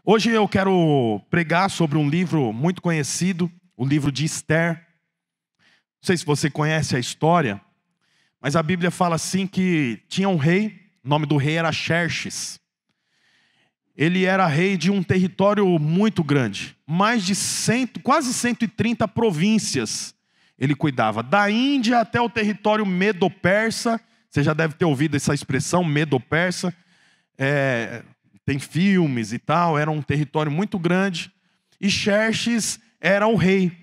Hoje eu quero pregar sobre um livro muito conhecido, o livro de Esther. Não sei se você conhece a história, mas a Bíblia fala assim que tinha um rei, o nome do rei era Xerxes. Ele era rei de um território muito grande, mais de quase 130 províncias ele cuidava. Da Índia até o território medo-persa, você já deve ter ouvido essa expressão, medo-persa. Tem filmes e tal, era um território muito grande. E Xerxes era o rei.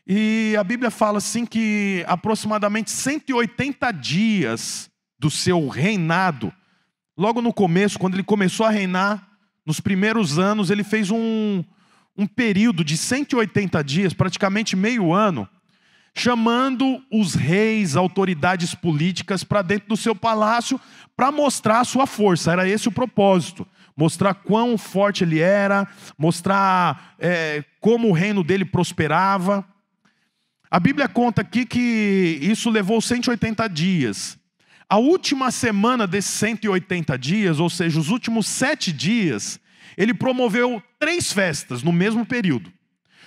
E a Bíblia fala assim que aproximadamente 180 dias do seu reinado, logo no começo, quando ele começou a reinar, nos primeiros anos, ele fez um período de 180 dias, praticamente meio ano, chamando os reis, autoridades políticas para dentro do seu palácio para mostrar a sua força. Era esse o propósito. Mostrar quão forte ele era, mostrar como o reino dele prosperava. A Bíblia conta aqui que isso levou 180 dias. A última semana desses 180 dias, ou seja, os últimos 7 dias, ele promoveu 3 festas no mesmo período.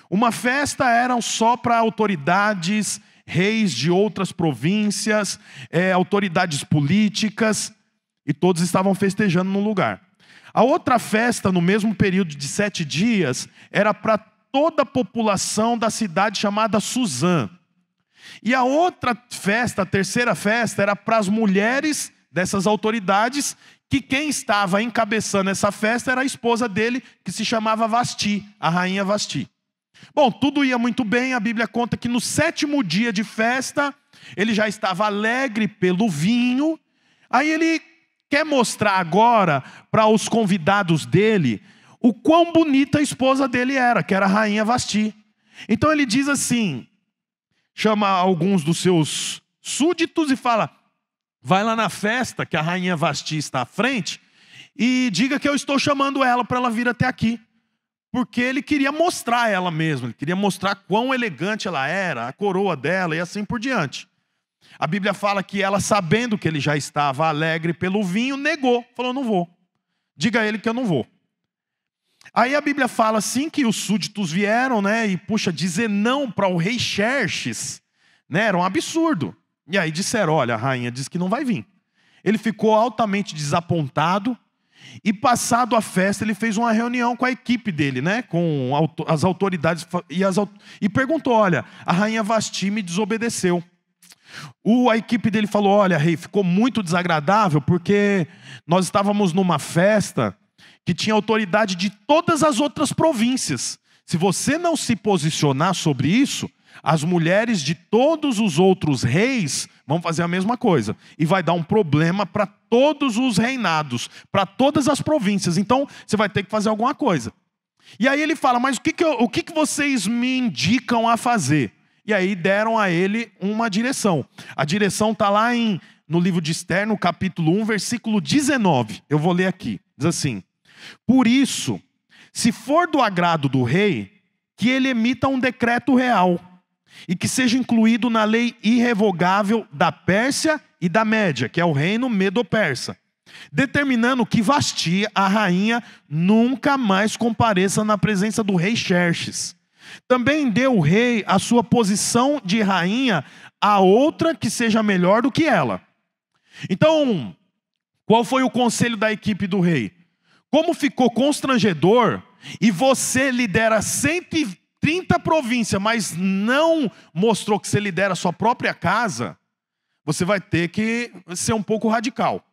Uma festa era só para autoridades, reis de outras províncias, autoridades políticas, e todos estavam festejando no lugar. A outra festa, no mesmo período de 7 dias, era para toda a população da cidade chamada Suzã. E a outra festa, a terceira festa, era para as mulheres dessas autoridades, que quem estava encabeçando essa festa era a esposa dele, que se chamava Vasti, a rainha Vasti. Bom, tudo ia muito bem. A Bíblia conta que no 7º dia de festa, ele já estava alegre pelo vinho. Aí ele quer mostrar agora para os convidados dele o quão bonita a esposa dele era, que era a rainha Vasti. Então ele diz assim, chama alguns dos seus súditos e fala: vai lá na festa, que a rainha Vasti está à frente, e diga que eu estou chamando ela para ela vir até aqui. Porque ele queria mostrar ela mesma, ele queria mostrar quão elegante ela era, a coroa dela e assim por diante. A Bíblia fala que ela, sabendo que ele já estava alegre pelo vinho, negou, falou: não vou, diga a ele que eu não vou. Aí a Bíblia fala assim que os súditos vieram, e dizer não para o rei Xerxes, era um absurdo. E aí disseram: olha, a rainha diz que não vai vir. Ele ficou altamente desapontado. E passado a festa, ele fez uma reunião com a equipe dele, com as autoridades, e perguntou: olha, a rainha Vasti me desobedeceu. A equipe dele falou: olha, rei, ficou muito desagradável, porque nós estávamos numa festa que tinha autoridade de todas as outras províncias. Se você não se posicionar sobre isso, as mulheres de todos os outros reis vão fazer a mesma coisa. E vai dar um problema para todos os reinados, para todas as províncias. Então, você vai ter que fazer alguma coisa. E aí ele fala: mas o que vocês me indicam a fazer? E aí deram a ele uma direção. A direção está lá no livro de Esther, no capítulo 1, versículo 19. Eu vou ler aqui. Diz assim: por isso, se for do agrado do rei, que ele emita um decreto real, e que seja incluído na lei irrevogável da Pérsia e da Média, que é o reino medo-persa, determinando que Vasti, a rainha, nunca mais compareça na presença do rei Xerxes. Também deu o rei a sua posição de rainha a outra que seja melhor do que ela. Então, qual foi o conselho da equipe do rei? Como ficou constrangedor, e você lidera 130 províncias, mas não mostrou que você lidera a sua própria casa, você vai ter que ser um pouco radical.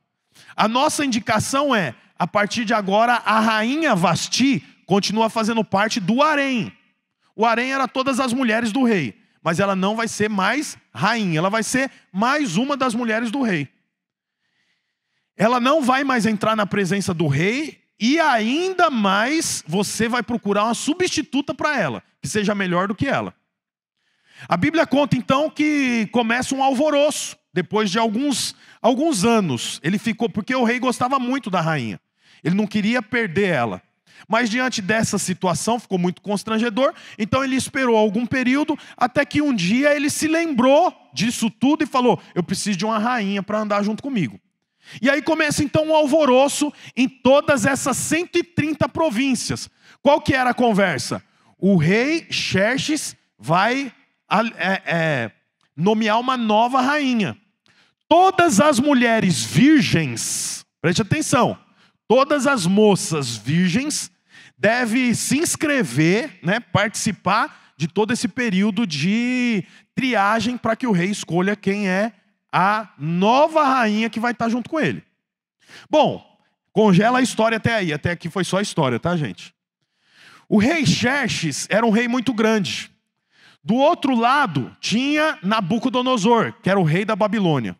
A nossa indicação é: a partir de agora, a rainha Vasti continua fazendo parte do harém. O harém era todas as mulheres do rei, mas ela não vai ser mais rainha, ela vai ser mais uma das mulheres do rei. Ela não vai mais entrar na presença do rei, e ainda mais você vai procurar uma substituta para ela, que seja melhor do que ela. A Bíblia conta então que começa um alvoroço, depois de alguns anos. Ele ficou, porque o rei gostava muito da rainha, ele não queria perder ela. Mas diante dessa situação ficou muito constrangedor, então ele esperou algum período, até que um dia ele se lembrou disso tudo e falou: eu preciso de uma rainha para andar junto comigo. E aí começa então um alvoroço em todas essas 130 províncias. Qual que era a conversa? O rei Xerxes vai nomear uma nova rainha. Todas as mulheres virgens, preste atenção, todas as moças virgens devem se inscrever, né, participar de todo esse período de triagem para que o rei escolha quem é a nova rainha que vai estar junto com ele. Bom, congela a história até aí. Até aqui foi só a história, tá, gente? O rei Xerxes era um rei muito grande. Do outro lado tinha Nabucodonosor, que era o rei da Babilônia.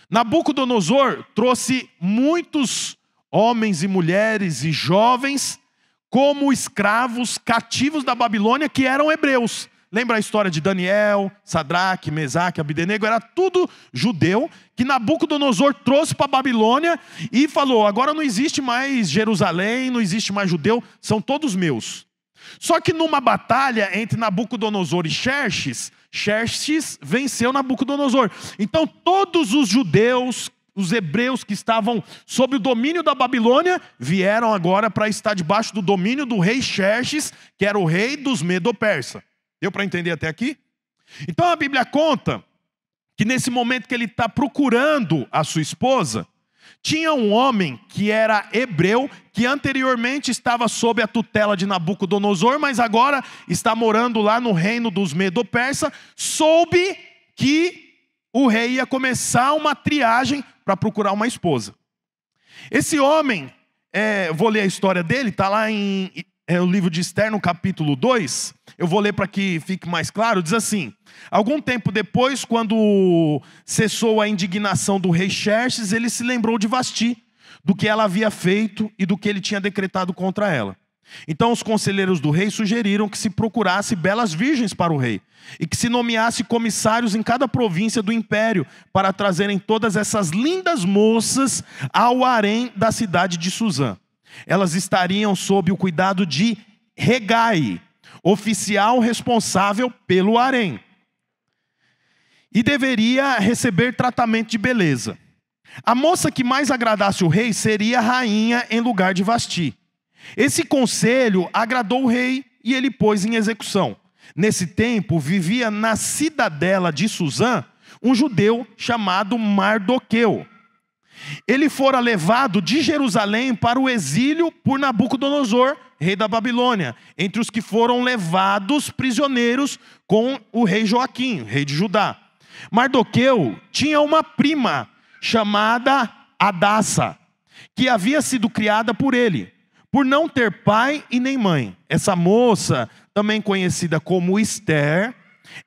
Nabucodonosor trouxe muitos homens e mulheres e jovens como escravos cativos da Babilônia, que eram hebreus. Lembra a história de Daniel, Sadraque, Mesaque, Abdenego? Era tudo judeu que Nabucodonosor trouxe para a Babilônia e falou: agora não existe mais Jerusalém, não existe mais judeu, são todos meus. Só que numa batalha entre Nabucodonosor e Xerxes, Xerxes venceu Nabucodonosor. Então todos os judeus, os hebreus que estavam sob o domínio da Babilônia, vieram agora para estar debaixo do domínio do rei Xerxes, que era o rei dos Medo-Persa. Deu para entender até aqui? Então a Bíblia conta que nesse momento que ele está procurando a sua esposa, tinha um homem que era hebreu, que anteriormente estava sob a tutela de Nabucodonosor, mas agora está morando lá no reino dos Medo-Persa, soube que o rei ia começar uma triagem para procurar uma esposa. Esse homem, vou ler a história dele, está lá em o livro de Esther, no capítulo 2, eu vou ler para que fique mais claro, diz assim: algum tempo depois, quando cessou a indignação do rei Xerxes, ele se lembrou de Vasti, do que ela havia feito e do que ele tinha decretado contra ela. Então os conselheiros do rei sugeriram que se procurasse belas virgens para o rei, e que se nomeasse comissários em cada província do império, para trazerem todas essas lindas moças ao harém da cidade de Suzã. Elas estariam sob o cuidado de Hegai, oficial responsável pelo harém, e deveria receber tratamento de beleza. A moça que mais agradasse o rei seria rainha em lugar de Vasti. Esse conselho agradou o rei e ele pôs em execução. Nesse tempo vivia na cidadela de Suzã um judeu chamado Mardoqueu. Ele fora levado de Jerusalém para o exílio por Nabucodonosor, rei da Babilônia, entre os que foram levados prisioneiros com o rei Joaquim, rei de Judá. Mardoqueu tinha uma prima chamada Hadassa, que havia sido criada por ele, por não ter pai e nem mãe. Essa moça, também conhecida como Esther,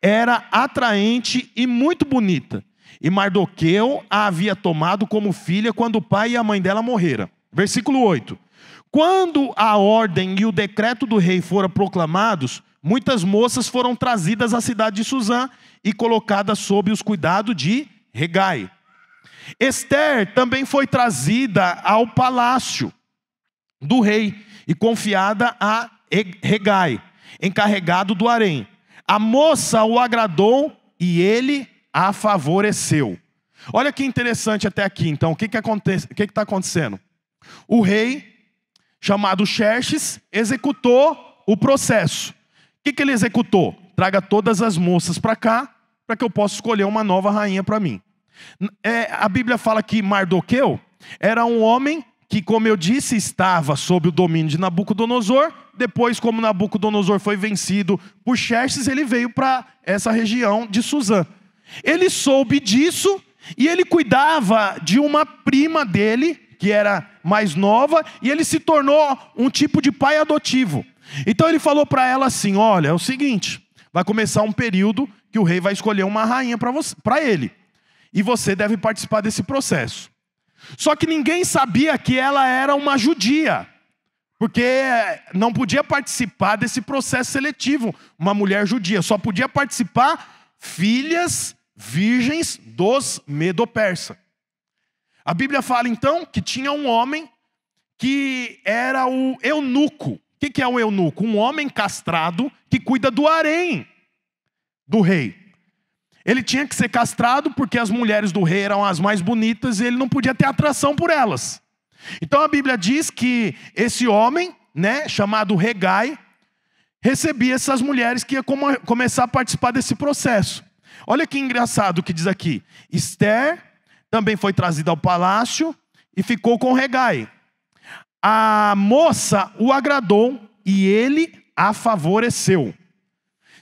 era atraente e muito bonita. E Mardoqueu a havia tomado como filha quando o pai e a mãe dela morreram. Versículo 8. Quando a ordem e o decreto do rei foram proclamados, muitas moças foram trazidas à cidade de Suzã e colocadas sob os cuidados de Hegai. Esther também foi trazida ao palácio do rei e confiada a Hegai, encarregado do harém. A moça o agradou e ele a favoreceu. Olha que interessante até aqui. Então, o que está acontecendo? O rei, chamado Xerxes, executou o processo. O que ele executou? Traga todas as moças para cá, para que eu possa escolher uma nova rainha para mim. A Bíblia fala que Mardoqueu era um homem que, como eu disse, estava sob o domínio de Nabucodonosor. Depois, como Nabucodonosor foi vencido por Xerxes, ele veio para essa região de Suzã. Ele soube disso e ele cuidava de uma prima dele, que era mais nova, e ele se tornou um tipo de pai adotivo. Então ele falou para ela assim: olha, é o seguinte, vai começar um período que o rei vai escolher uma rainha para ele, e você deve participar desse processo. Só que ninguém sabia que ela era uma judia, porque não podia participar desse processo seletivo uma mulher judia, só podia participar filhas virgens dos Medo-Persa. A Bíblia fala então que tinha um homem que era o eunuco. O que é o eunuco? Um homem castrado que cuida do harém do rei. Ele tinha que ser castrado porque as mulheres do rei eram as mais bonitas e ele não podia ter atração por elas. Então a Bíblia diz que esse homem, né, chamado Hegai, recebia essas mulheres que ia começar a participar desse processo. Olha que engraçado o que diz aqui. Esther também foi trazida ao palácio e ficou com Hegai. A moça o agradou e ele a favoreceu.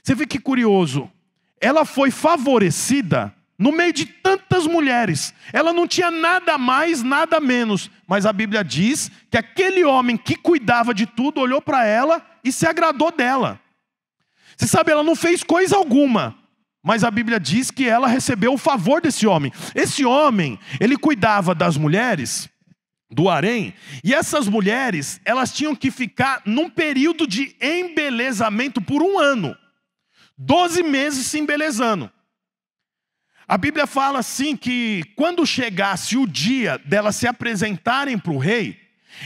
Você vê que curioso. Ela foi favorecida no meio de tantas mulheres. Ela não tinha nada mais, nada menos. Mas a Bíblia diz que aquele homem que cuidava de tudo olhou para ela e se agradou dela. Você sabe, ela não fez coisa alguma. Mas a Bíblia diz que ela recebeu o favor desse homem. Esse homem, ele cuidava das mulheres do harém. E essas mulheres, elas tinham que ficar num período de embelezamento por 1 ano. 12 meses se embelezando. A Bíblia fala assim que quando chegasse o dia delas se apresentarem para o rei,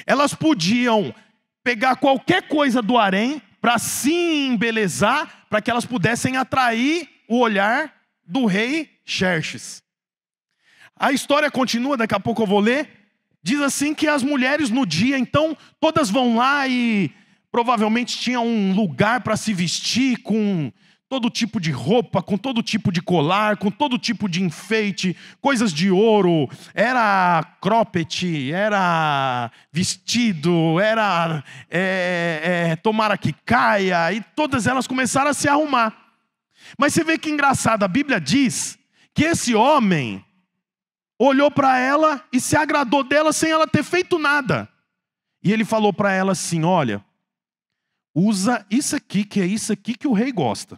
elas podiam pegar qualquer coisa do harém para se embelezar, para que elas pudessem atrair o olhar do rei Xerxes. A história continua, daqui a pouco eu vou ler. Diz assim que as mulheres no dia, então, todas vão lá e provavelmente tinham um lugar para se vestir com todo tipo de roupa, com todo tipo de colar, com todo tipo de enfeite, coisas de ouro, era cropped, era vestido, era tomara que caia, e todas elas começaram a se arrumar. Mas você vê que engraçado, a Bíblia diz que esse homem olhou para ela e se agradou dela sem ela ter feito nada. E ele falou para ela assim, olha, usa isso aqui, que é isso aqui que o rei gosta.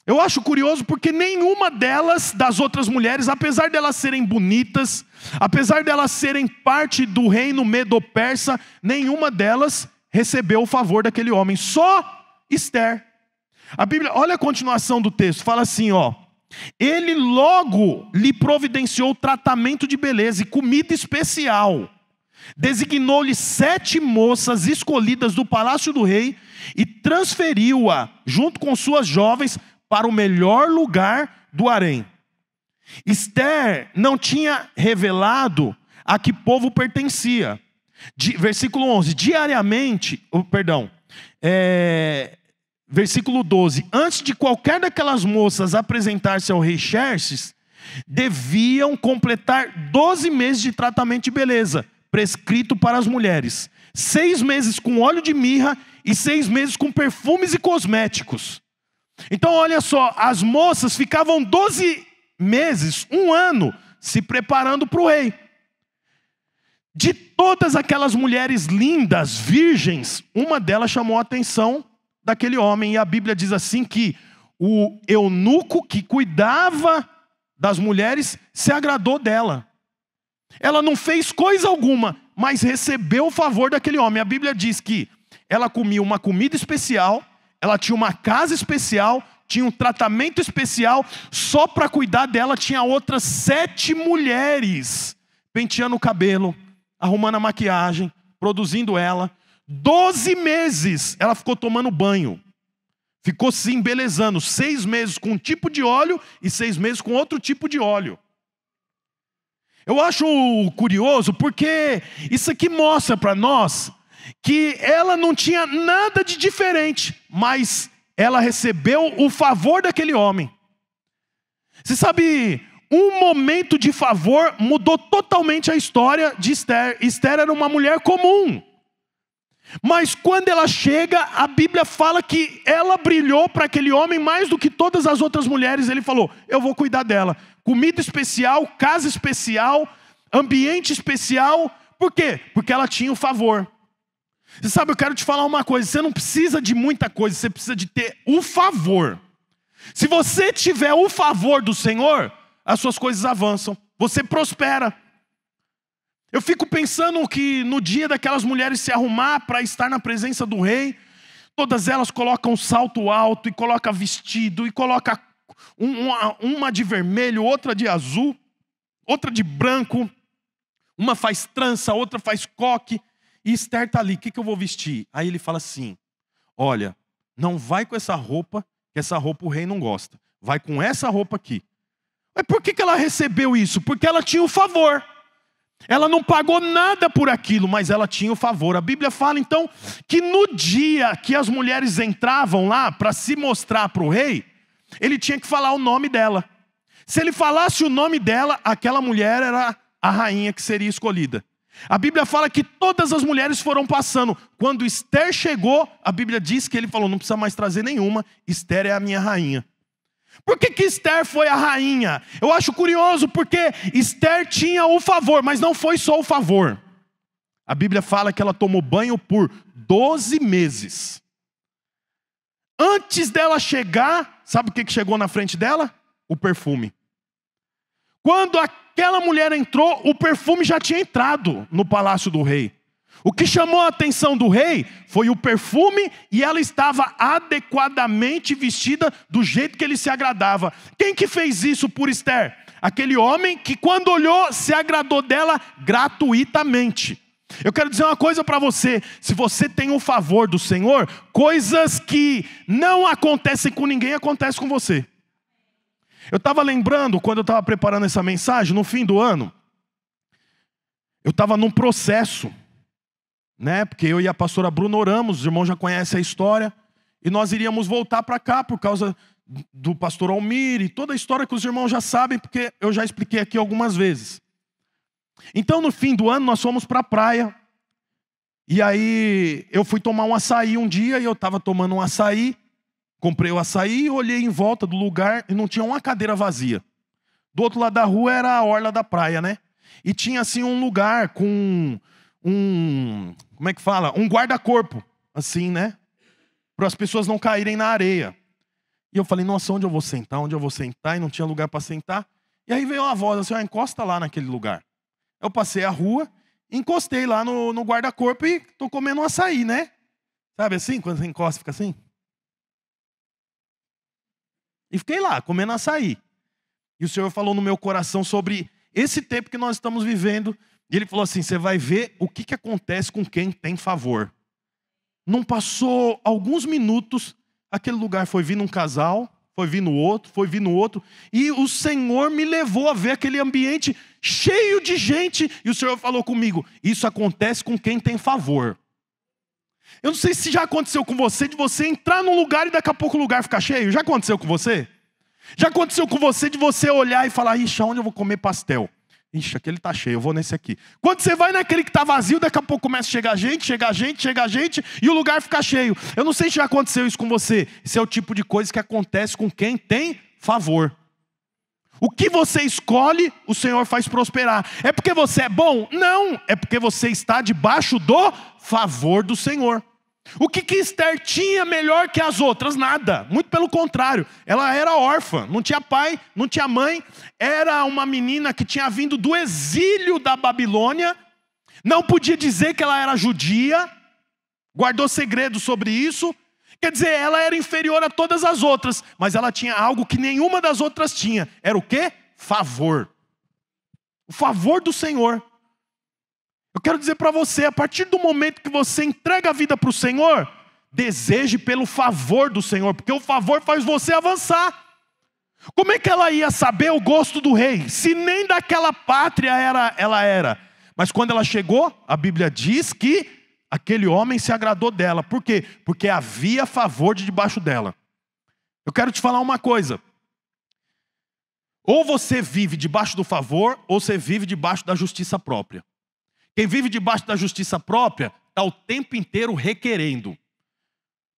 Eu acho curioso porque nenhuma delas, das outras mulheres, apesar de elas serem bonitas, apesar de elas serem parte do reino medo-persa, nenhuma delas recebeu o favor daquele homem, só Esther. A Bíblia, olha a continuação do texto, fala assim, ó. Ele logo lhe providenciou tratamento de beleza e comida especial. Designou-lhe 7 moças escolhidas do palácio do rei e transferiu-a, junto com suas jovens, para o melhor lugar do harém. Esther não tinha revelado a que povo pertencia. Versículo 11, versículo 12, antes de qualquer daquelas moças apresentar-se ao rei Xerxes, deviam completar 12 meses de tratamento de beleza, prescrito para as mulheres. 6 meses com óleo de mirra e 6 meses com perfumes e cosméticos. Então olha só, as moças ficavam 12 meses, 1 ano, se preparando para o rei. De todas aquelas mulheres lindas, virgens, uma delas chamou a atenção daquele homem. E a Bíblia diz assim que o eunuco que cuidava das mulheres se agradou dela. Ela não fez coisa alguma, mas recebeu o favor daquele homem. A Bíblia diz que ela comia uma comida especial, ela tinha uma casa especial, tinha um tratamento especial, só para cuidar dela tinha outras 7 mulheres penteando o cabelo, arrumando a maquiagem, produzindo ela. 12 meses ela ficou tomando banho, ficou se embelezando, 6 meses com um tipo de óleo e 6 meses com outro tipo de óleo. Eu acho curioso porque isso aqui mostra para nós que ela não tinha nada de diferente, mas ela recebeu o favor daquele homem. Você sabe, um momento de favor mudou totalmente a história de Esther. Esther era uma mulher comum, mas quando ela chega, a Bíblia fala que ela brilhou para aquele homem mais do que todas as outras mulheres. Ele falou, eu vou cuidar dela. Comida especial, casa especial, ambiente especial. Por quê? Porque ela tinha o favor. Você sabe, eu quero te falar uma coisa, você não precisa de muita coisa, você precisa de ter o favor. Se você tiver o favor do Senhor, as suas coisas avançam, você prospera. Eu fico pensando que no dia daquelas mulheres se arrumar para estar na presença do rei, todas elas colocam um salto alto, e colocam vestido, e colocam uma de vermelho, outra de azul, outra de branco, uma faz trança, outra faz coque, e Esther está ali, o que eu vou vestir? Aí ele fala assim, olha, não vai com essa roupa, que essa roupa o rei não gosta. vai com essa roupa aqui. Mas por que ela recebeu isso? Porque ela tinha o favor. Ela não pagou nada por aquilo, mas ela tinha o favor. A Bíblia fala então que no dia que as mulheres entravam lá para se mostrar para o rei, ele tinha que falar o nome dela. Se ele falasse o nome dela, aquela mulher era a rainha que seria escolhida. A Bíblia fala que todas as mulheres foram passando. Quando Esther chegou, a Bíblia diz que ele falou, não precisa mais trazer nenhuma, Esther é a minha rainha. Por que Esther foi a rainha? Eu acho curioso porque Esther tinha o favor, mas não foi só o favor. A Bíblia fala que ela tomou banho por 12 meses. Antes dela chegar, sabe o que chegou na frente dela? O perfume. Quando aquela mulher entrou, o perfume já tinha entrado no palácio do rei. O que chamou a atenção do rei foi o perfume e ela estava adequadamente vestida do jeito que ele se agradava. Quem que fez isso por Esther? Aquele homem que quando olhou se agradou dela gratuitamente. Eu quero dizer uma coisa para você, se você tem o favor do Senhor, coisas que não acontecem com ninguém, acontecem com você. Eu estava lembrando, quando eu estava preparando essa mensagem, no fim do ano, eu estava num processo, porque eu e a pastora Bruna oramos, os irmãos já conhecem a história, e nós iríamos voltar para cá por causa do pastor Almir, e toda a história que os irmãos já sabem, porque eu já expliquei aqui algumas vezes. Então no fim do ano nós fomos para a praia, e aí eu fui tomar um açaí um dia, e eu estava tomando um açaí, comprei o açaí, olhei em volta do lugar, e não tinha uma cadeira vazia. Do outro lado da rua era a orla da praia, e tinha assim um lugar com como é que fala? Um guarda-corpo, assim, para as pessoas não caírem na areia. E eu falei, nossa, onde eu vou sentar? Onde eu vou sentar? E não tinha lugar para sentar. E aí veio uma voz assim, encosta lá naquele lugar. Eu passei a rua, encostei lá no guarda-corpo e tô comendo um açaí, Sabe assim, quando você encosta, fica assim? E fiquei lá, comendo açaí. E o Senhor falou no meu coração sobre esse tempo que nós estamos vivendo. E Ele falou assim, você vai ver o que acontece com quem tem favor. Não passou alguns minutos, aquele lugar foi vindo um casal, foi vindo outro, foi vindo outro. E o Senhor me levou a ver aquele ambiente cheio de gente. E o Senhor falou comigo, isso acontece com quem tem favor. Eu não sei se já aconteceu com você, de você entrar num lugar e daqui a pouco o lugar ficar cheio. Já aconteceu com você? Já aconteceu com você de você olhar e falar, ixi, onde eu vou comer pastel? Ixi, aquele tá cheio, eu vou nesse aqui. Quando você vai naquele que tá vazio, daqui a pouco começa a chegar gente, e o lugar fica cheio. Eu não sei se já aconteceu isso com você. Esse é o tipo de coisa que acontece com quem tem favor. O que você escolhe, o Senhor faz prosperar. É porque você é bom? Não, é porque você está debaixo do favor do Senhor. O que Esther tinha melhor que as outras? Nada, muito pelo contrário. Ela era órfã, não tinha pai, não tinha mãe. Era uma menina que tinha vindo do exílio da Babilônia. Não podia dizer que ela era judia. Guardou segredo sobre isso. Quer dizer, ela era inferior a todas as outras. Mas ela tinha algo que nenhuma das outras tinha. Era o quê? Favor. O favor do Senhor. Eu quero dizer para você, a partir do momento que você entrega a vida para o Senhor, deseje pelo favor do Senhor, porque o favor faz você avançar. Como é que ela ia saber o gosto do rei, se nem daquela pátria ela era? Mas quando ela chegou, a Bíblia diz que aquele homem se agradou dela. Por quê? Porque havia favor debaixo dela. Eu quero te falar uma coisa. Ou você vive debaixo do favor, ou você vive debaixo da justiça própria. Quem vive debaixo da justiça própria está o tempo inteiro requerendo.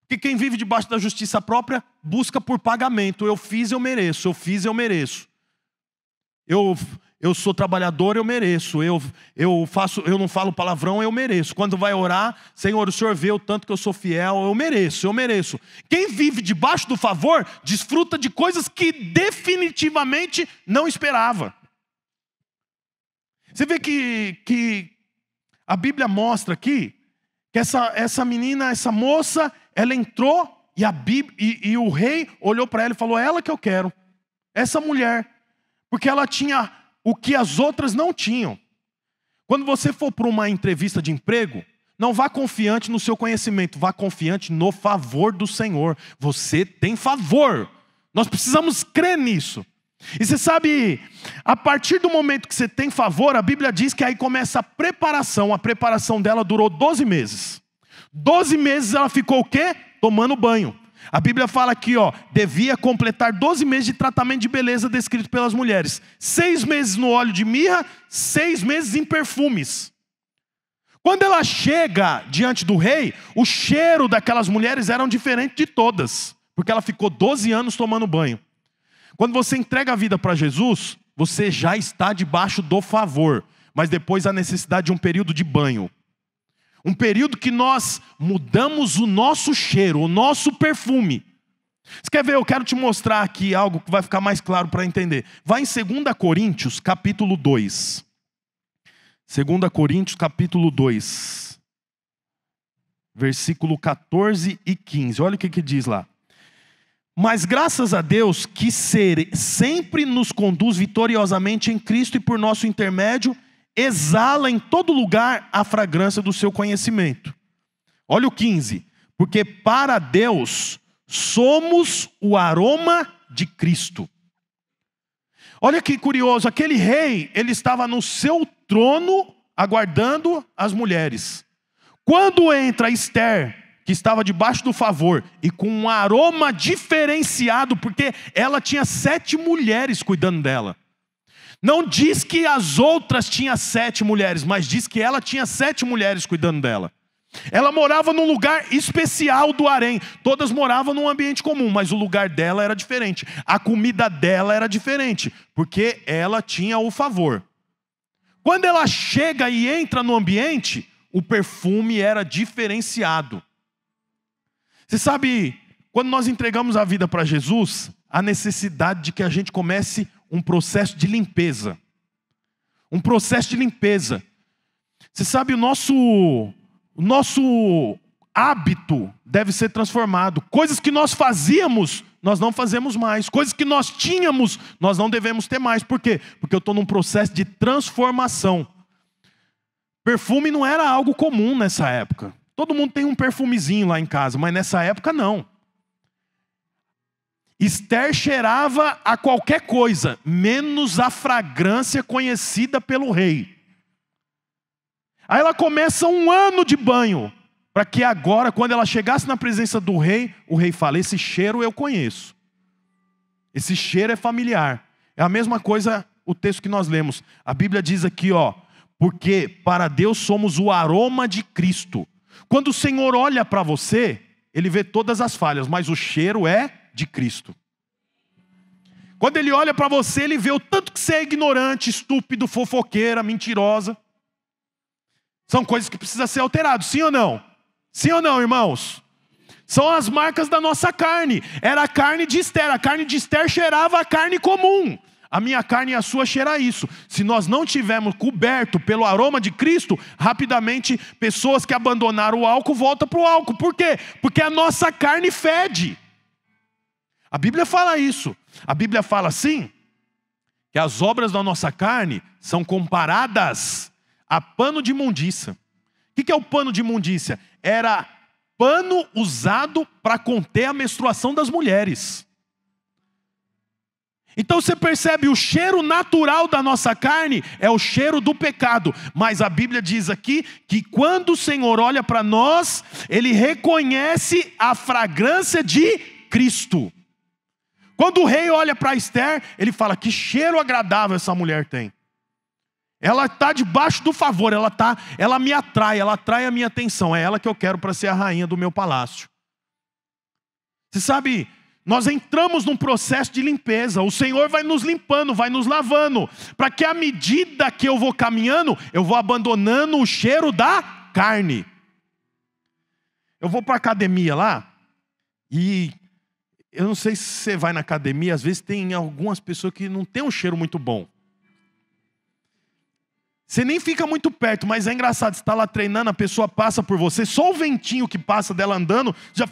Porque quem vive debaixo da justiça própria busca por pagamento. Eu fiz, eu mereço. Eu fiz, eu mereço. Eu sou trabalhador, eu mereço. Eu não falo palavrão, eu mereço. Quando vai orar, Senhor, o Senhor vê o tanto que eu sou fiel, eu mereço, eu mereço. Quem vive debaixo do favor desfruta de coisas que definitivamente não esperava. Você vê que a Bíblia mostra aqui que essa menina, essa moça, ela entrou e o rei olhou para ela e falou, ela que eu quero, essa mulher, porque ela tinha o que as outras não tinham. Quando você for para uma entrevista de emprego, não vá confiante no seu conhecimento, vá confiante no favor do Senhor. Você tem favor. Nós precisamos crer nisso. E você sabe, a partir do momento que você tem favor, a Bíblia diz que aí começa a preparação dela durou 12 meses. 12 meses ela ficou o quê? Tomando banho. A Bíblia fala aqui, devia completar 12 meses de tratamento de beleza descrito pelas mulheres. 6 meses no óleo de mirra, 6 meses em perfumes. Quando ela chega diante do rei, o cheiro daquelas mulheres era diferente de todas, porque ela ficou 12 anos tomando banho. Quando você entrega a vida para Jesus, você já está debaixo do favor, mas depois a necessidade de um período de banho. Um período que nós mudamos o nosso cheiro, o nosso perfume. Você quer ver? Eu quero te mostrar aqui algo que vai ficar mais claro para entender. Vai em 2 Coríntios, capítulo 2. 2 Coríntios, capítulo 2. Versículo 14 e 15. Olha o que diz lá. Mas graças a Deus que sempre nos conduz vitoriosamente em Cristo e por nosso intermédio, exala em todo lugar a fragrância do seu conhecimento. Olha o 15. Porque para Deus somos o aroma de Cristo. Olha que curioso, aquele rei, ele estava no seu trono aguardando as mulheres. Quando entra Esther, que estava debaixo do favor e com um aroma diferenciado, porque ela tinha 7 mulheres cuidando dela. Não diz que as outras tinham 7 mulheres, mas diz que ela tinha 7 mulheres cuidando dela. Ela morava num lugar especial do harém. Todas moravam num ambiente comum, mas o lugar dela era diferente. A comida dela era diferente, porque ela tinha o favor. Quando ela chega e entra no ambiente, o perfume era diferenciado. Você sabe, quando nós entregamos a vida para Jesus, a necessidade de que a gente comece um processo de limpeza. Um processo de limpeza. Você sabe, o nosso hábito deve ser transformado. Coisas que nós fazíamos, nós não fazemos mais. Coisas que nós tínhamos, nós não devemos ter mais. Por quê? Porque eu estou num processo de transformação. Perfume não era algo comum nessa época. Todo mundo tem um perfumezinho lá em casa, mas nessa época não. Esther cheirava a qualquer coisa, menos a fragrância conhecida pelo rei. Aí ela começa um ano de banho, para que agora, quando ela chegasse na presença do rei, o rei fala, esse cheiro eu conheço. Esse cheiro é familiar. É a mesma coisa o texto que nós lemos. A Bíblia diz aqui, porque para Deus somos o aroma de Cristo. Quando o Senhor olha para você, Ele vê todas as falhas, mas o cheiro é de Cristo. Quando Ele olha para você, Ele vê o tanto que você é ignorante, estúpido, fofoqueira, mentirosa. São coisas que precisam ser alteradas, sim ou não? Sim ou não, irmãos? São as marcas da nossa carne. Era a carne de Esther. A carne de Esther cheirava a carne comum. A minha carne e a sua cheira isso. Se nós não tivermos coberto pelo aroma de Cristo, rapidamente pessoas que abandonaram o álcool voltam para o álcool. Por quê? Porque a nossa carne fede. A Bíblia fala isso. A Bíblia fala assim, que as obras da nossa carne são comparadas a pano de imundícia. O que é o pano de imundícia? Era pano usado para conter a menstruação das mulheres. Então você percebe, o cheiro natural da nossa carne é o cheiro do pecado. Mas a Bíblia diz aqui que quando o Senhor olha para nós, Ele reconhece a fragrância de Cristo. Quando o rei olha para Esther, ele fala, que cheiro agradável essa mulher tem. Ela está debaixo do favor, ela me atrai, ela atrai a minha atenção. É ela que eu quero para ser a rainha do meu palácio. Você sabe, nós entramos num processo de limpeza. O Senhor vai nos limpando, vai nos lavando, para que à medida que eu vou caminhando, eu vou abandonando o cheiro da carne. Eu vou para a academia lá, e eu não sei se você vai na academia, às vezes tem algumas pessoas que não tem um cheiro muito bom. Você nem fica muito perto, mas é engraçado, você está lá treinando, a pessoa passa por você, só o ventinho que passa dela andando, já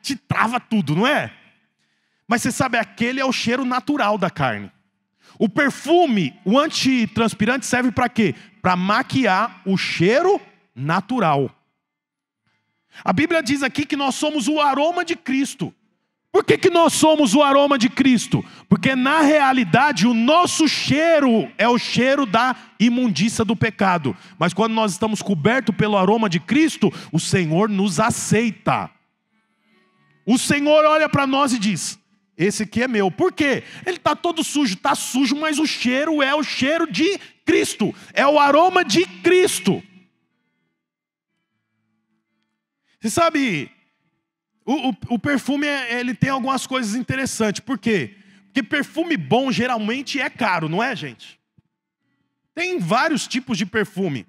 te trava tudo, não é? Mas você sabe, aquele é o cheiro natural da carne. O perfume, o antitranspirante serve para quê? Para maquiar o cheiro natural. A Bíblia diz aqui que nós somos o aroma de Cristo. Por que nós somos o aroma de Cristo? Porque na realidade o nosso cheiro é o cheiro da imundícia do pecado. Mas quando nós estamos cobertos pelo aroma de Cristo, o Senhor nos aceita. O Senhor olha para nós e diz: esse aqui é meu. Por quê? Ele está todo sujo, está sujo, mas o cheiro é o cheiro de Cristo. É o aroma de Cristo. Você sabe... O perfume, ele tem algumas coisas interessantes. Por quê? Porque perfume bom geralmente é caro, não é, gente? Tem vários tipos de perfume.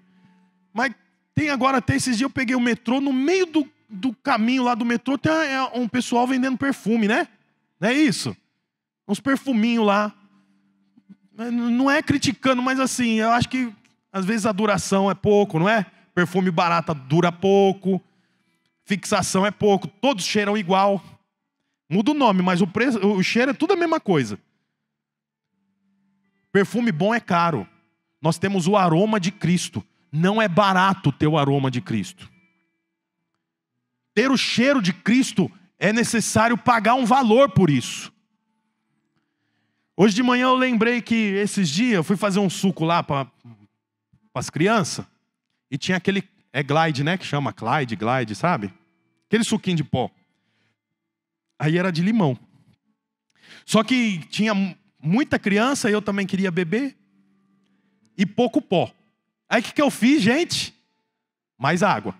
Mas tem agora, até esses dias eu peguei o metrô, no meio do caminho lá do metrô, tem um pessoal vendendo perfume, né? Não é isso? Uns perfuminhos lá. Não é criticando, mas assim, eu acho que às vezes a duração é pouco, não é? Perfume barato dura pouco. Fixação é pouco, todos cheiram igual. Muda o nome, mas o preço, o cheiro é tudo a mesma coisa. Perfume bom é caro. Nós temos o aroma de Cristo. Não é barato ter o aroma de Cristo. Ter o cheiro de Cristo é necessário pagar um valor por isso. Hoje de manhã eu lembrei que esses dias eu fui fazer um suco lá para as crianças. E tinha aquele... É Glide, né? Que chama Glide, sabe? Aquele suquinho de pó. Aí era de limão. Só que tinha muita criança, eu também queria beber. E pouco pó. Aí o que eu fiz, gente? Mais água.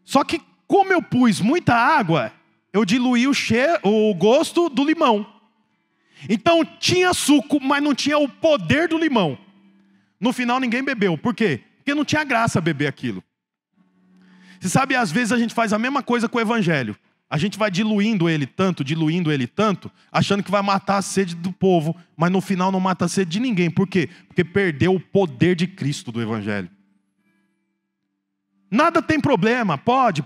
Só que como eu pus muita água, eu diluí o gosto do limão. Então tinha suco, mas não tinha o poder do limão. No final ninguém bebeu. Por quê? Porque não tinha graça beber aquilo. Você sabe, às vezes a gente faz a mesma coisa com o evangelho. A gente vai diluindo ele tanto, achando que vai matar a sede do povo, mas no final não mata a sede de ninguém. Por quê? Porque perdeu o poder de Cristo do evangelho. Nada tem problema, pode,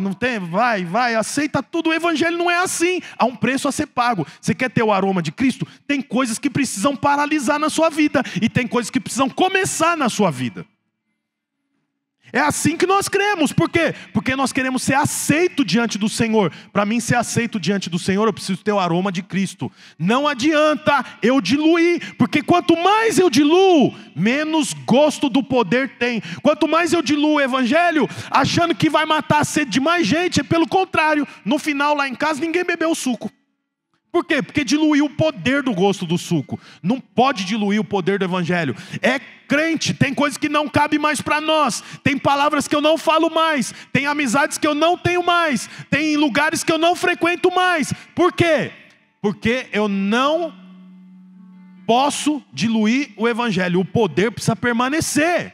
não tem, vai, aceita tudo. O evangelho não é assim, há um preço a ser pago. Você quer ter o aroma de Cristo? Tem coisas que precisam paralisar na sua vida, e tem coisas que precisam começar na sua vida. É assim que nós cremos. Por quê? Porque nós queremos ser aceito diante do Senhor. Para mim ser aceito diante do Senhor, eu preciso ter o aroma de Cristo. Não adianta eu diluir, porque quanto mais eu diluo, menos gosto do poder tem. Quanto mais eu diluo o evangelho, achando que vai matar a sede de mais gente, é pelo contrário. No final, lá em casa, ninguém bebeu o suco. Por quê? Porque diluiu o poder do gosto do suco. Não pode diluir o poder do evangelho. É crente, tem coisas que não cabem mais para nós. Tem palavras que eu não falo mais. Tem amizades que eu não tenho mais. Tem lugares que eu não frequento mais. Por quê? Porque eu não posso diluir o evangelho. O poder precisa permanecer.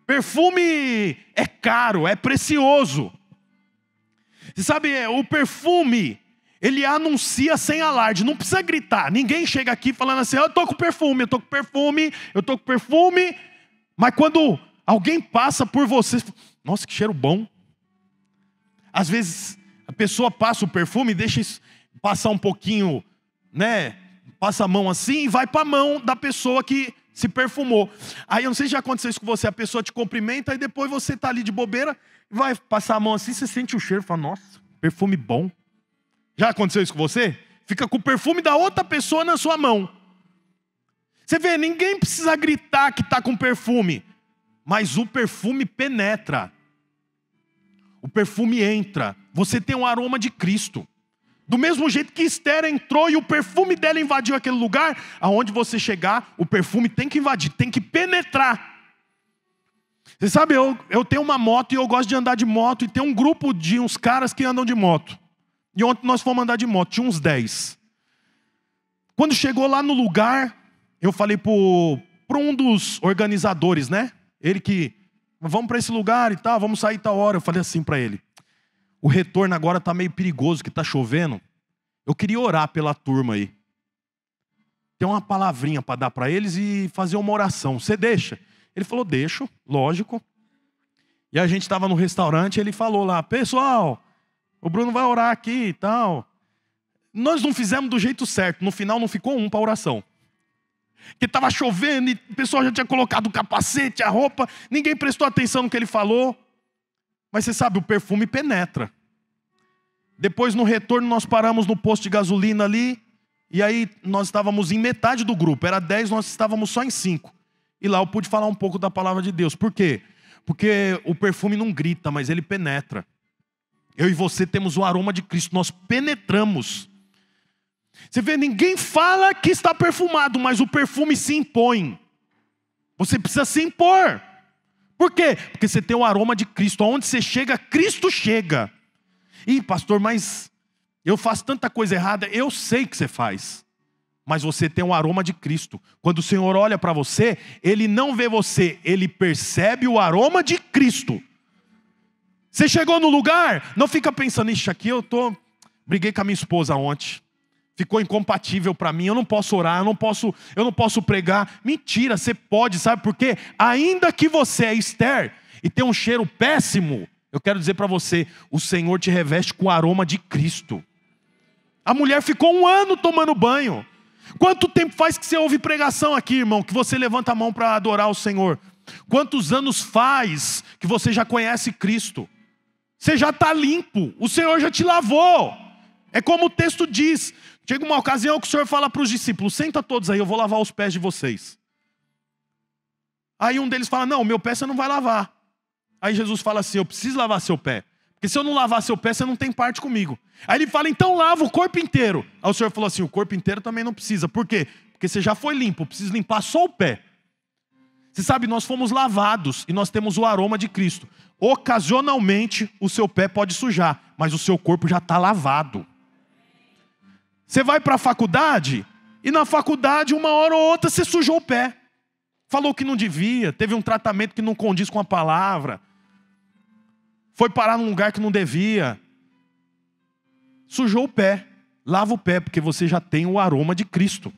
Perfume é caro, é precioso. Você sabe, o perfume, ele anuncia sem alarde, não precisa gritar. Ninguém chega aqui falando assim: eu estou com perfume. Mas quando alguém passa por você, nossa, que cheiro bom. Às vezes a pessoa passa o perfume, deixa passar um pouquinho, né? Passa a mão assim e vai para a mão da pessoa que se perfumou. Aí eu não sei se já aconteceu isso com você, a pessoa te cumprimenta e depois você está ali de bobeira, vai passar a mão assim, você sente o cheiro e fala: nossa, perfume bom. Já aconteceu isso com você? Fica com o perfume da outra pessoa na sua mão. Você vê, ninguém precisa gritar que está com perfume, mas o perfume penetra. O perfume entra. Você tem um aroma de Cristo. Do mesmo jeito que Esther entrou e o perfume dela invadiu aquele lugar, aonde você chegar, o perfume tem que invadir, tem que penetrar. Você sabe, eu tenho uma moto e eu gosto de andar de moto, e tem um grupo de uns caras que andam de moto. E ontem nós fomos andar de moto, tinha uns 10. Quando chegou lá no lugar, eu falei para um dos organizadores, né? Ele que, vamos para esse lugar e tal, vamos sair tal hora. Eu falei assim para ele: o retorno agora está meio perigoso, que está chovendo. Eu queria orar pela turma aí. Tem uma palavrinha para dar para eles e fazer uma oração. Você deixa? Ele falou: deixo, lógico. E a gente estava no restaurante, ele falou lá: pessoal, o Bruno vai orar aqui e tal. Nós não fizemos do jeito certo. No final não ficou um para oração. Porque estava chovendo e o pessoal já tinha colocado o capacete, a roupa. Ninguém prestou atenção no que ele falou. Mas você sabe, o perfume penetra. Depois, no retorno, nós paramos no posto de gasolina ali. E aí, nós estávamos em metade do grupo. Era 10, nós estávamos só em 5. E lá eu pude falar um pouco da palavra de Deus. Por quê? Porque o perfume não grita, mas ele penetra. Eu e você temos o aroma de Cristo. Nós penetramos. Você vê, ninguém fala que está perfumado, mas o perfume se impõe. Você precisa se impor. Por quê? Porque você tem o aroma de Cristo. Aonde você chega, Cristo chega. Ih, pastor, mas eu faço tanta coisa errada. Eu sei que você faz. Mas você tem o aroma de Cristo. Quando o Senhor olha para você, Ele não vê você, Ele percebe o aroma de Cristo. Você chegou no lugar, não fica pensando, ixi, aqui briguei com a minha esposa ontem. Ficou incompatível para mim, eu não posso orar, eu não posso pregar. Mentira, você pode, sabe por quê? Ainda que você é Esther e tem um cheiro péssimo, eu quero dizer para você, o Senhor te reveste com o aroma de Cristo. A mulher ficou 1 ano tomando banho. Quanto tempo faz que você ouve pregação aqui, irmão, que você levanta a mão para adorar o Senhor? Quantos anos faz que você já conhece Cristo? Você já está limpo, o Senhor já te lavou. É como o texto diz. Chega uma ocasião que o Senhor fala para os discípulos, senta todos aí, eu vou lavar os pés de vocês. Aí um deles fala, não, meu pé você não vai lavar. Aí Jesus fala assim, eu preciso lavar seu pé. Porque se eu não lavar seu pé, você não tem parte comigo. Aí ele fala, então lava o corpo inteiro. Aí o Senhor falou assim, o corpo inteiro também não precisa. Por quê? Porque você já foi limpo, precisa limpar só o pé. Você sabe, nós fomos lavados e nós temos o aroma de Cristo. Ocasionalmente o seu pé pode sujar, mas o seu corpo já está lavado. Você vai para a faculdade e na faculdade uma hora ou outra você sujou o pé. Falou que não devia, teve um tratamento que não condiz com a palavra. Foi parar num lugar que não devia. Sujou o pé. Lava o pé, porque você já tem o aroma de Cristo.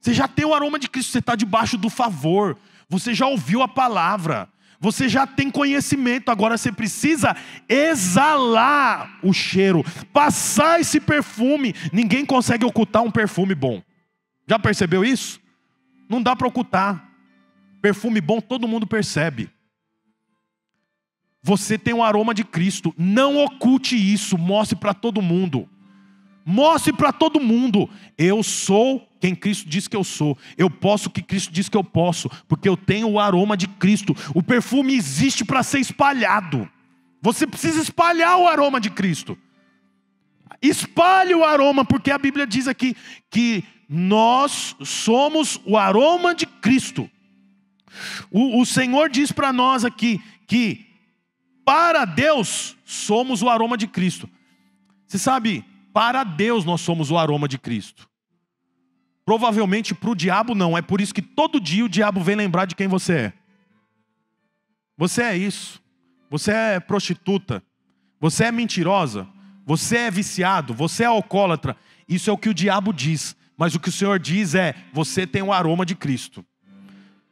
Você já tem o aroma de Cristo, você está debaixo do favor. Você já ouviu a palavra. Você já tem conhecimento, agora você precisa exalar o cheiro, passar esse perfume. Ninguém consegue ocultar um perfume bom. Já percebeu isso? Não dá para ocultar. Perfume bom todo mundo percebe. Você tem um aroma de Cristo. Não oculte isso, mostre para todo mundo. Mostre para todo mundo. Eu sou quem Cristo diz que eu sou. Eu posso o que Cristo diz que eu posso. Porque eu tenho o aroma de Cristo. O perfume existe para ser espalhado. Você precisa espalhar o aroma de Cristo. Espalhe o aroma, porque a Bíblia diz aqui que nós somos o aroma de Cristo. O Senhor diz para nós aqui que para Deus somos o aroma de Cristo. Você sabe, para Deus nós somos o aroma de Cristo. Provavelmente para o diabo não. É por isso que todo dia o diabo vem lembrar de quem você é. Você é isso. Você é prostituta. Você é mentirosa. Você é viciado. Você é alcoólatra. Isso é o que o diabo diz. Mas o que o Senhor diz é, você tem o aroma de Cristo.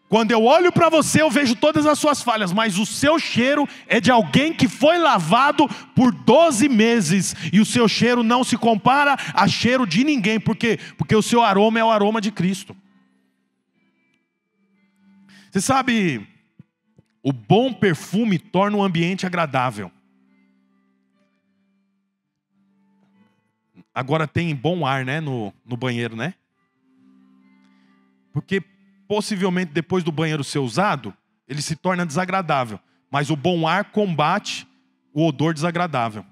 Quando eu olho para você, eu vejo todas as suas falhas, mas o seu cheiro é de alguém que foi lavado por 12 meses. E o seu cheiro não se compara a cheiro de ninguém. Por quê? Porque o seu aroma é o aroma de Cristo. Você sabe, o bom perfume torna o ambiente agradável. Agora tem bom ar, né, no banheiro, né? Porque possivelmente depois do banheiro ser usado, ele se torna desagradável. Mas o bom ar combate o odor desagradável.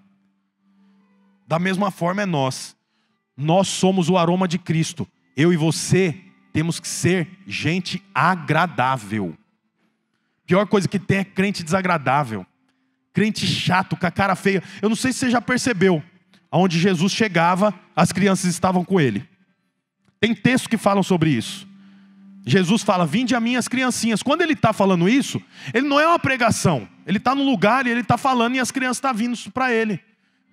Da mesma forma é nós. Nós somos o aroma de Cristo. Eu e você temos que ser gente agradável. Pior coisa que tem é crente desagradável. Crente chato, com a cara feia. Eu não sei se você já percebeu. Onde Jesus chegava, as crianças estavam com ele. Tem textos que falam sobre isso. Jesus fala, vinde a mim as criancinhas. Quando ele está falando isso, ele não é uma pregação. Ele está no lugar e ele está falando e as crianças estão vindo para ele.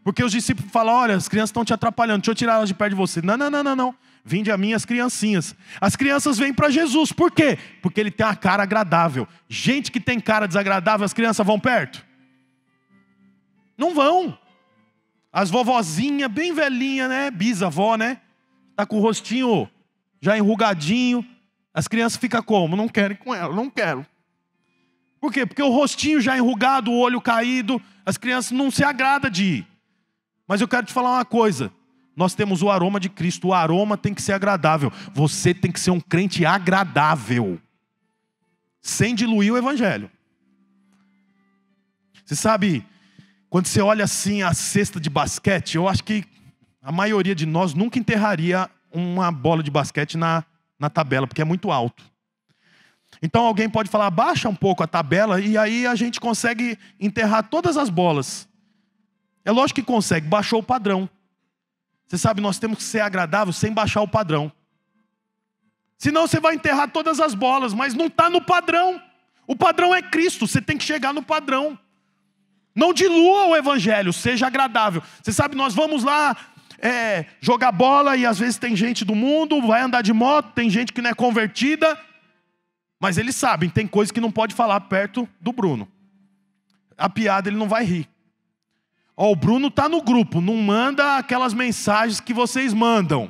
Porque os discípulos falam, olha, as crianças estão te atrapalhando, deixa eu tirar elas de perto de você. Não. Vinde a mim as criancinhas. As crianças vêm para Jesus. Por quê? Porque ele tem uma cara agradável. Gente que tem cara desagradável, as crianças vão perto? Não vão. As vovozinhas, bem velhinha, né? Bisavó, né? Tá com o rostinho já enrugadinho. As crianças ficam como? Não querem com ela, não quero. Por quê? Porque o rostinho já enrugado, o olho caído, as crianças não se agradam de ir. Mas eu quero te falar uma coisa. Nós temos o aroma de Cristo. O aroma tem que ser agradável. Você tem que ser um crente agradável. Sem diluir o evangelho. Você sabe, quando você olha assim a cesta de basquete, eu acho que a maioria de nós nunca enterraria uma bola de basquete na tabela, porque é muito alto. Então alguém pode falar, baixa um pouco a tabela e aí a gente consegue enterrar todas as bolas. É lógico que consegue, baixou o padrão. Você sabe, nós temos que ser agradável sem baixar o padrão. Senão você vai enterrar todas as bolas, mas não está no padrão. O padrão é Cristo, você tem que chegar no padrão. Não dilua o evangelho, seja agradável. Você sabe, nós vamos lá jogar bola e às vezes tem gente do mundo, vai andar de moto, tem gente que não é convertida. Mas eles sabem, tem coisas que não pode falar perto do Bruno. A piada ele não vai rir. O Bruno está no grupo, não manda aquelas mensagens que vocês mandam.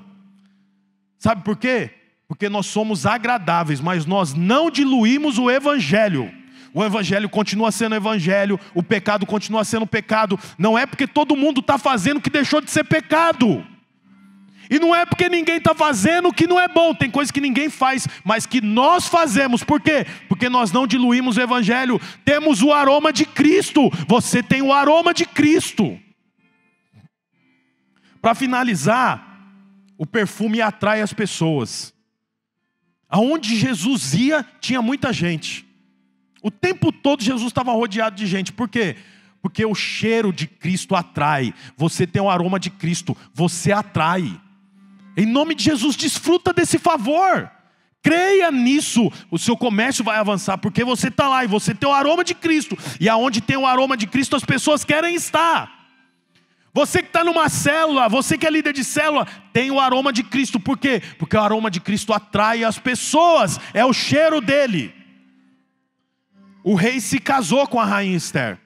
Sabe por quê? Porque nós somos agradáveis, mas nós não diluímos o evangelho. O evangelho continua sendo evangelho, o pecado continua sendo pecado. Não é porque todo mundo está fazendo que deixou de ser pecado. E não é porque ninguém está fazendo que não é bom. Tem coisas que ninguém faz, mas que nós fazemos. Por quê? Porque nós não diluímos o evangelho. Temos o aroma de Cristo. Você tem o aroma de Cristo. Para finalizar, o perfume atrai as pessoas. Aonde Jesus ia, tinha muita gente. O tempo todo Jesus estava rodeado de gente. Por quê? Porque o cheiro de Cristo atrai. Você tem o aroma de Cristo, você atrai. Em nome de Jesus, desfruta desse favor. Creia nisso, o seu comércio vai avançar, porque você está lá e você tem o aroma de Cristo. E aonde tem o aroma de Cristo, as pessoas querem estar. Você que está numa célula, você que é líder de célula, tem o aroma de Cristo. Por quê? Porque o aroma de Cristo atrai as pessoas, é o cheiro dele. O rei se casou com a rainha Esther.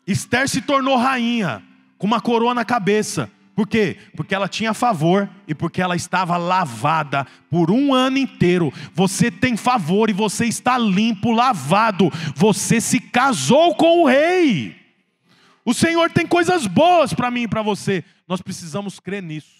Esther se tornou rainha, com uma coroa na cabeça. Por quê? Porque ela tinha favor e porque ela estava lavada por um ano inteiro. Você tem favor e você está limpo, lavado. Você se casou com o rei. O Senhor tem coisas boas para mim e para você. Nós precisamos crer nisso.